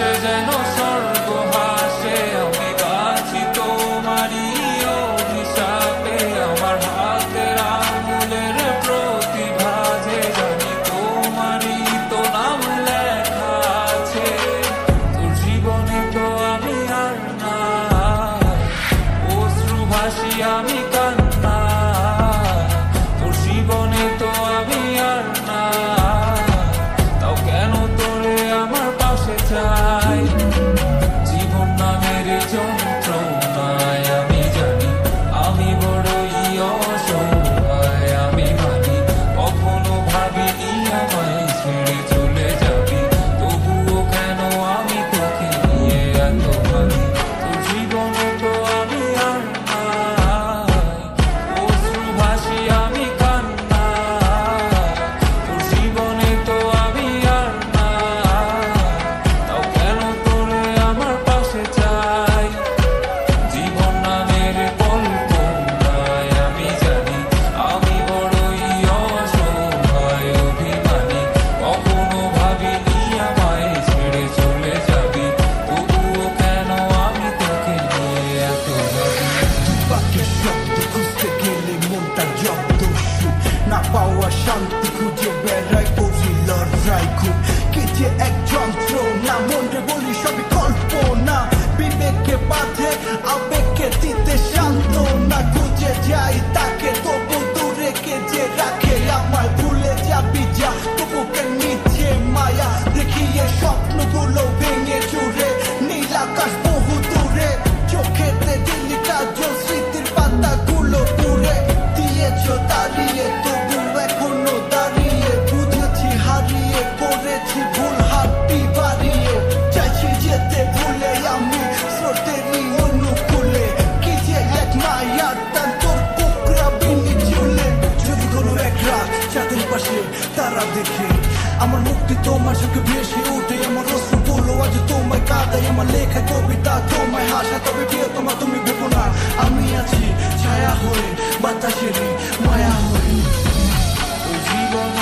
আকাশে যেন স্বর্গ হাসে, আমি বাঁচি তোমারই অভিশাপে। আমার হাতের আঙুলের প্রতিভা যে জানি তোমারই তো নাম লেখা আছে। তোর জীবনে তো আমি আর না, অশ্রু ভাসি আমি কান্না। তোর জীবনে তো আমি আর না, তাও কেন তোরে আমার পাশে চাই। জীবন নামের যন্ত্রণায় আমি জানি আমি বড়ই অসহায়। আমি মানি কখনো ভাবিনি আমায় ছেড়ে চলে যাবি, তবুও কেন আমি তোকে নিয়ে এত ভাবি। তোর জীবনে তো আমি আর নাই, অশ্রু ভাসি আমি কান্না। তোর জীবনে তো আমি আর নাই, তাও কেন তোরে আমার পাশে চাই। জীবন নামের কল্পনায় আমি জানি আমি বড়ই অসহায় অভিমানী। কখনো ভাবিনি আমায় ছেড়ে চলে যাবি, তবুও কেন আমি তোকে নিয়ে এত ভাবি। বাকি শব্দ খুঁজতে গেলে মনটা জব্দ সুখ না পাওয়া শান্তি খুঁজে বেড়াই করি লড়াই খুব কি যে এক যন্ত্র না মনে বলি সবই কল্পনা বিবেকে বাঁধে আবেগকে দিতে শান্ত না খুঁজে যাই তাকে তবু দূরে কে যে রাখে আমায় ভুলে যাবি যা তবু কে নিচে মায়া দেখিয়ে স্বপ্নগুলো ভেঙে চুরে নীল আকাশ বহু দূরে চোখেতে দিল্লি কাজল স্মৃতির পাতাগুলো পুড়ে দিয়েছ দাঁড়িয়ে তবু এখনো দাঁড়িয়ে বুঝেছি হারিয়ে করেছি ভুল হাতটি বাড়িয়ে চাইছি যেতে ভুলে আমি স্রোতেরই অনুকূলে কি যে এক মায়ার টান তোর কোকড়া বিনি চুলে যদি কোনো এক রাত চাঁদের পাশে তারা দেখে আমার মুক্তি তোমার চোখে ভেসে উঠে আমার অশ্রু বলো আজ তোমায় কাঁদাই আমার লেখা কবিতা তোমায় হাসা তবে প্রিয় তোমার তুমি ভেবো না আমি আছি ছায়া হয়ে বাতাসেরই মায়া হয়ে। তোর জীবনে